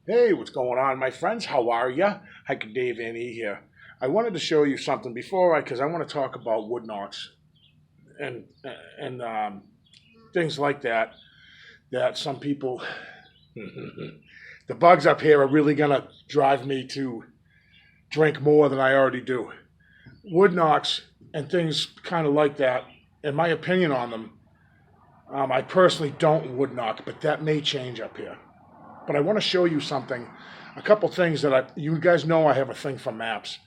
Hey, what's going on, my friends? How are ya? Hiker Dave N.E. here. I wanted to show you something because I want to talk about wood knots and and things like that. That some people, the bugs up here are really gonna drive me to drink more than I already do. Wood knocks and things kind of like that. In my opinion on them, I personally don't wood knock, but that may change up here. But I want to show you something, a couple things you guys know I have a thing for maps,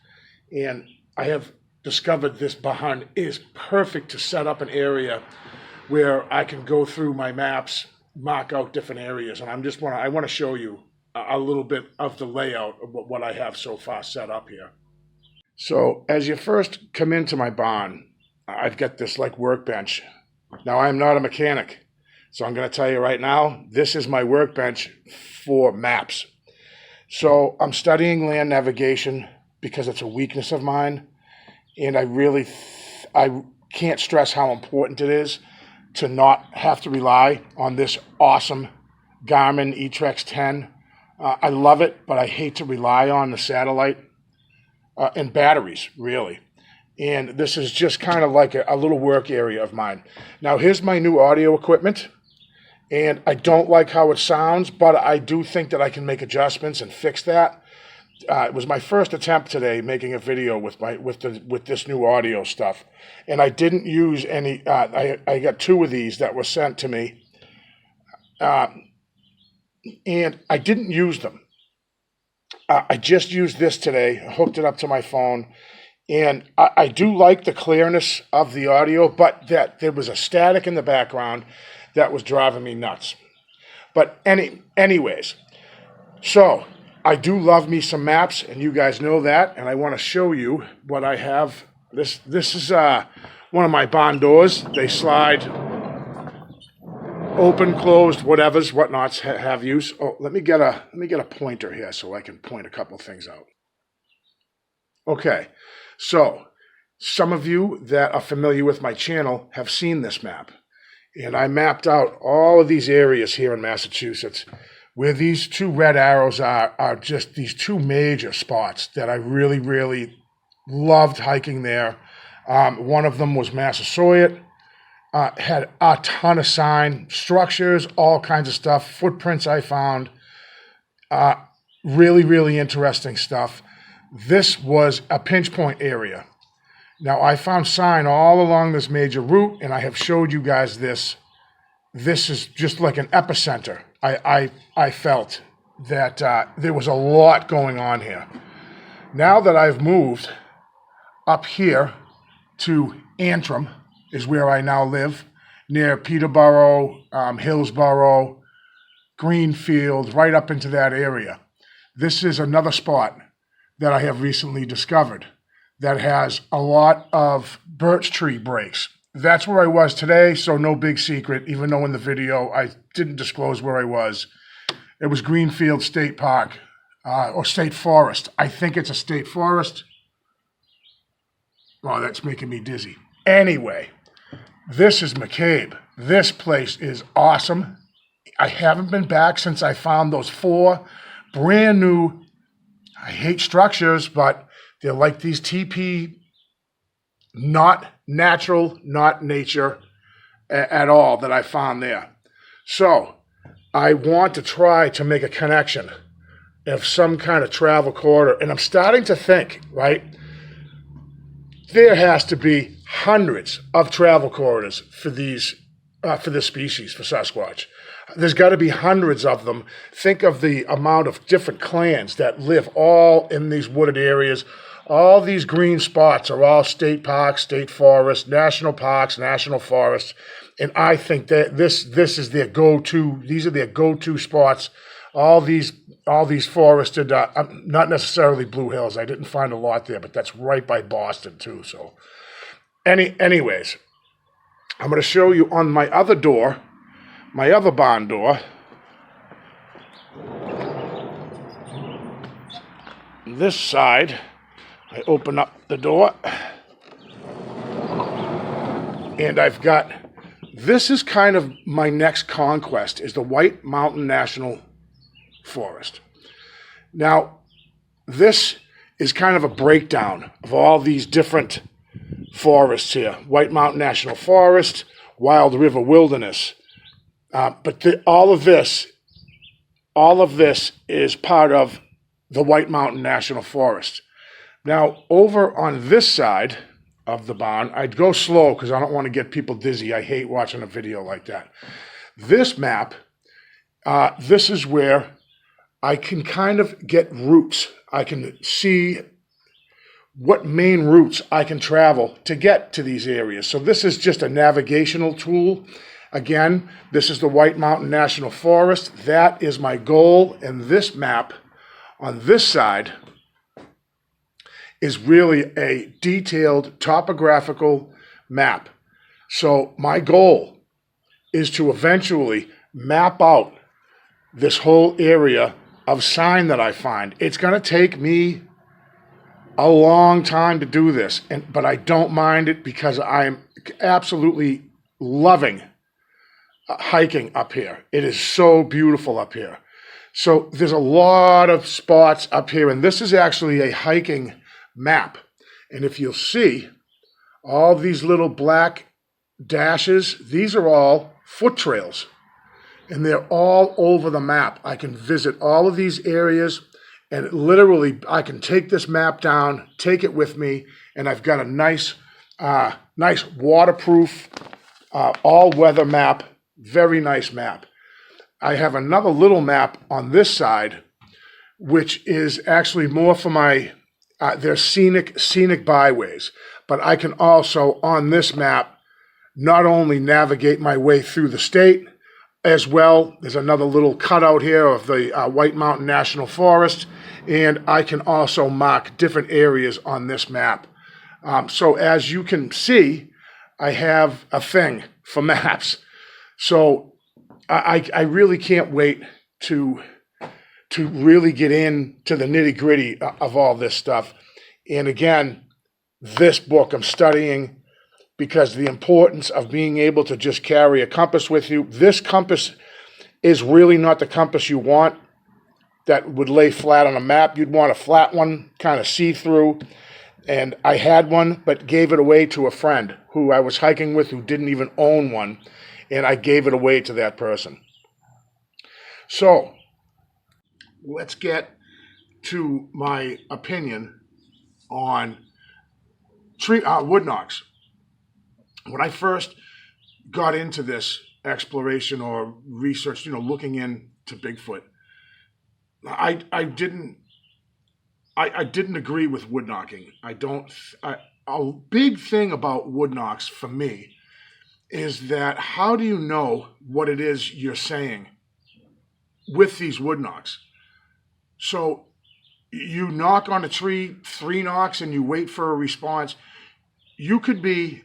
and I have discovered this barn is perfect to set up an area where I can go through my maps, mark out different areas, and I want to show you a little bit of the layout of what I have so far set up here. So as you first come into my barn, I've got this like workbench. Now I'm not a mechanic. So I'm going to tell you right now, this is my workbench for maps. So I'm studying land navigation because it's a weakness of mine. And I can't stress how important it is to not have to rely on this awesome Garmin eTrex 10. I love it, but I hate to rely on the satellite and batteries, really. And this is just kind of like a little work area of mine. Now, here's my new audio equipment. And I don't like how it sounds, but I do think that I can make adjustments and fix that. It was my first attempt today making a video with this new audio stuff, and I didn't use any. I got two of these that were sent to me, and I didn't use them. I just used this today, hooked it up to my phone, and I do like the clearness of the audio, but that there was a static in the background that was driving me nuts. But anyways, so I do love me some maps, and you guys know that, and I want to show you what I have. This is one of my barn doors. They slide open, closed, whatnots have use. Oh, let me get a pointer here so I can point a couple things out. Okay, so some of you that are familiar with my channel have seen this map. And I mapped out all of these areas here in Massachusetts where these two red arrows are just these two major spots that I really, really loved hiking there. One of them was Massasoit, had a ton of sign, structures, all kinds of stuff, footprints I found, really, really interesting stuff. This was a pinch point area. Now, I found sign all along this major route, and I have showed you guys this. This is just like an epicenter. I felt that there was a lot going on here. Now that I've moved up here to Antrim, is where I now live, near Peterborough, Hillsborough, Greenfield, right up into that area. This is another spot that I have recently discovered that has a lot of birch tree breaks. That's where I was today, so no big secret, even though in the video I didn't disclose where I was. It was Greenfield State Park, or State Forest. I think it's a state forest. Oh, that's making me dizzy. Anyway, this is McCabe. This place is awesome. I haven't been back since I found those 4 brand new, I hate structures, but they're like these TP, not natural, not nature at all that I found there. So I want to try to make a connection of some kind of travel corridor. And I'm starting to think, right, there has to be hundreds of travel corridors for this species, for Sasquatch. There's got to be hundreds of them. Think of the amount of different clans that live all in these wooded areas. All these green spots are all state parks, state forests, national parks, national forests. And I think that this is their go-to. These are their go-to spots. All these forested, not necessarily Blue Hills. I didn't find a lot there, but that's right by Boston too. So anyways, I'm going to show you on my other door, my other barn door. This side, I open up the door, and I've got, this is kind of my next conquest, is the White Mountain National Forest. Now, this is kind of a breakdown of all these different forests here. White Mountain National Forest, Wild River Wilderness. All of this is part of the White Mountain National Forest. Now, over on this side of the barn, I'd go slow because I don't want to get people dizzy. I hate watching a video like that. This map, this is where I can kind of get routes. I can see what main routes I can travel to get to these areas. So this is just a navigational tool. Again, this is the White Mountain National Forest. That is my goal. And this map on this side is really a detailed topographical map. So my goal is to eventually map out this whole area of sign that I find. It's going to take me a long time to do this, but I don't mind it because I'm absolutely loving hiking up here. It is so beautiful up here. So there's a lot of spots up here, and this is actually a hiking map. And if you'll see, all these little black dashes, these are all foot trails, and they're all over the map. I can visit all of these areas, and literally I can take this map down, take it with me, and I've got a nice waterproof, all-weather map, very nice map. I have another little map on this side, which is actually more for my, they're scenic byways, but I can also, on this map, not only navigate my way through the state, as well, there's another little cutout here of the White Mountain National Forest, and I can also mark different areas on this map. So as you can see, I have a thing for maps. So I really can't wait to really get into the nitty-gritty of all this stuff. And again, this book I'm studying because the importance of being able to just carry a compass with you. This compass is really not the compass you want that would lay flat on a map. You'd want a flat one, kind of see-through. And I had one, but gave it away to a friend who I was hiking with who didn't even own one, and I gave it away to that person. So let's get to my opinion on wood knocks. When I first got into this exploration or research, looking into Bigfoot, I didn't agree with wood knocking. A big thing about wood knocks for me is that how do you know what it is you're saying with these wood knocks? So you knock on a tree 3 knocks and you wait for a response. You could be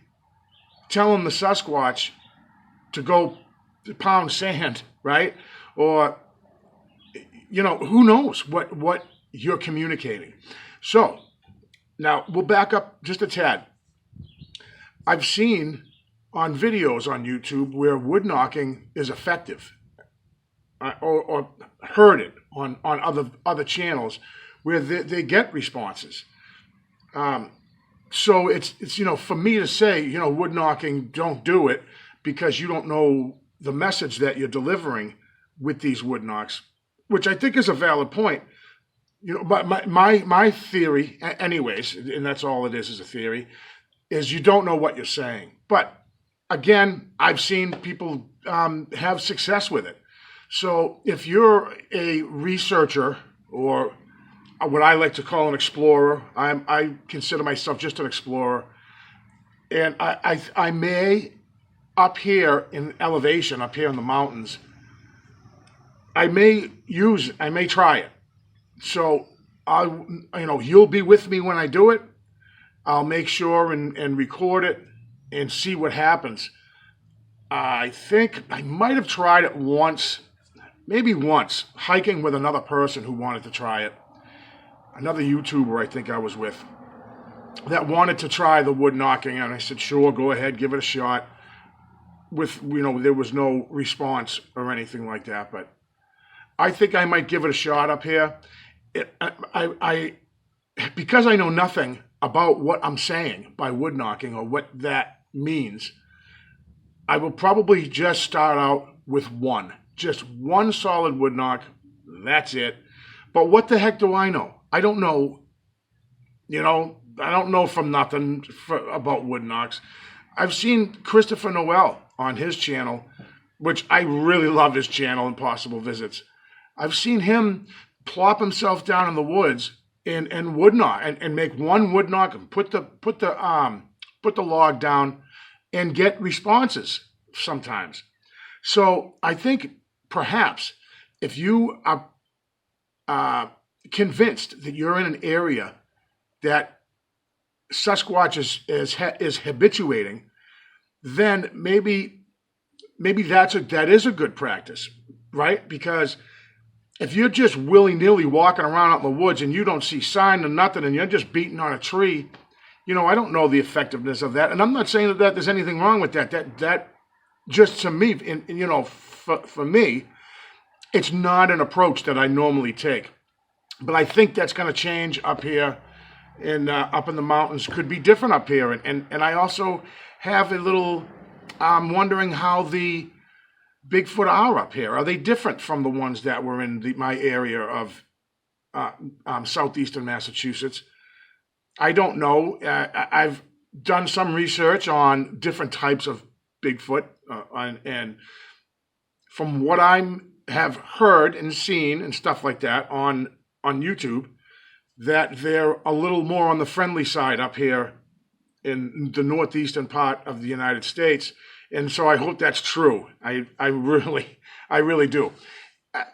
telling the Sasquatch to go pound sand, right? Or, who knows what you're communicating. So now we'll back up just a tad. I've seen on videos on YouTube where wood knocking is effective, or heard it on other channels where they get responses. So it's for me to say, wood knocking, don't do it because you don't know the message that you're delivering with these wood knocks, which I think is a valid point. But my theory, anyways, and that's all it is a theory, is you don't know what you're saying. But again, I've seen people have success with it. So if you're a researcher or what I like to call an explorer, I consider myself just an explorer, and I may, up here in elevation, up here in the mountains, I may try it. So you'll be with me when I do it. I'll make sure and record it and see what happens. I think I might have tried it once, maybe once, hiking with another person who wanted to try it. Another YouTuber I think I was with that wanted to try the wood knocking, and I said, sure, go ahead, give it a shot. There was no response or anything like that, but I think I might give it a shot up here. I because I know nothing about what I'm saying by wood knocking or what that means, I will probably just start out with just one solid wood knock. That's it. But what the heck do I know? I don't know. I don't know from nothing about wood knocks. I've seen Christopher Noel on his channel, which I really love his channel, Impossible Visits. I've seen him plop himself down in the woods and wood knock and make one wood knock and put the log down and get responses sometimes. So I think perhaps if you are convinced that you're in an area that Sasquatch is habituating, then maybe that is a good practice, right? Because if you're just willy-nilly walking around out in the woods and you don't see sign of nothing and you're just beating on a tree, I don't know the effectiveness of that. And I'm not saying that there's anything wrong with that. That just to me, for me, it's not an approach that I normally take. But I think that's going to change up here and up in the mountains. Could be different up here. And I also have a little, I'm wondering how the Bigfoot are up here. Are they different from the ones that were in my area of southeastern Massachusetts? I don't know. I've done some research on different types of Bigfoot, and from what I have heard and seen and stuff like that on YouTube, that they're a little more on the friendly side up here in the northeastern part of the United States. And so I hope that's true. I really do.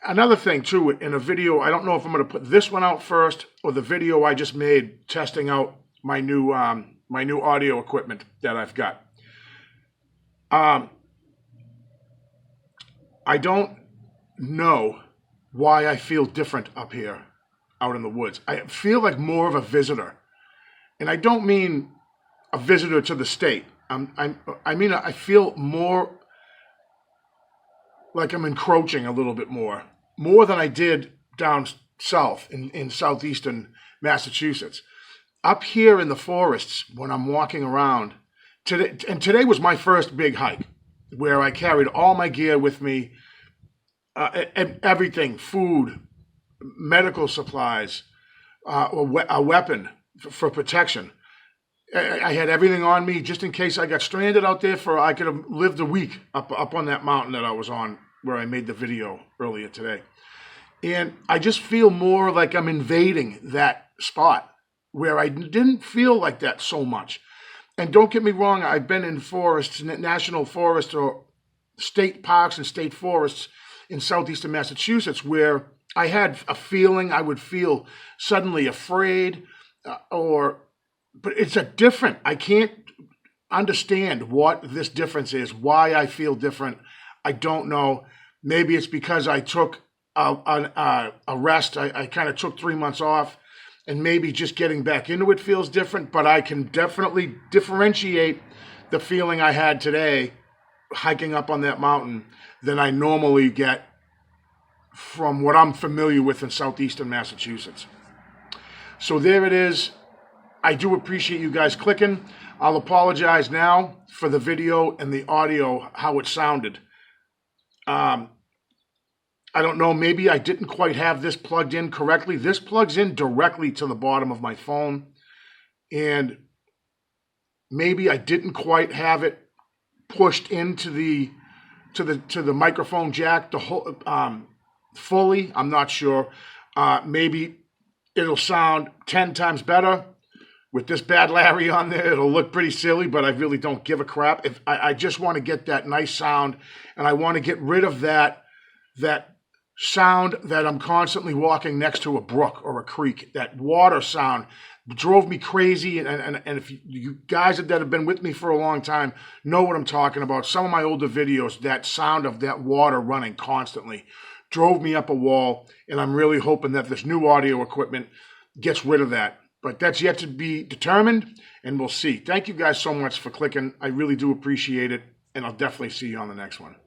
Another thing too, in a video, I don't know if I'm going to put this one out first or the video I just made testing out my new audio equipment that I've got. I don't know why I feel different up here out in the woods. I feel like more of a visitor. And I don't mean a visitor to the state. I mean, I feel more like I'm encroaching a little bit more than I did down south in southeastern Massachusetts. Up here in the forests, when I'm walking around, today was my first big hike, where I carried all my gear with me, everything, food, medical supplies, a weapon for protection. I had everything on me just in case I got stranded out there I could have lived a week up on that mountain that I was on where I made the video earlier today. And I just feel more like I'm invading that spot where I didn't feel like that so much. And don't get me wrong, I've been in forests, national forests or state parks and state forests in southeastern Massachusetts where I had a feeling I would feel suddenly afraid but it's different. I can't understand what this difference is, why I feel different. I don't know. Maybe it's because I took a rest. I kind of took 3 months off, and maybe just getting back into it feels different, but I can definitely differentiate the feeling I had today hiking up on that mountain than I normally get from what I'm familiar with in southeastern Massachusetts. So there it is. I do appreciate you guys clicking. I'll apologize now for the video and the audio, how it sounded. I don't know, maybe I didn't quite have this plugged in correctly. This plugs in directly to the bottom of my phone. And maybe I didn't quite have it pushed into the microphone jack fully. I'm not sure. Maybe it'll sound 10 times better. With this bad Larry on there, it'll look pretty silly, but I really don't give a crap. If I just want to get that nice sound, and I want to get rid of that sound that I'm constantly walking next to a brook or a creek. That water sound drove me crazy, and if you guys that have been with me for a long time know what I'm talking about. Some of my older videos, that sound of that water running constantly drove me up a wall, and I'm really hoping that this new audio equipment gets rid of that. But that's yet to be determined, and we'll see. Thank you guys so much for clicking. I really do appreciate it, and I'll definitely see you on the next one.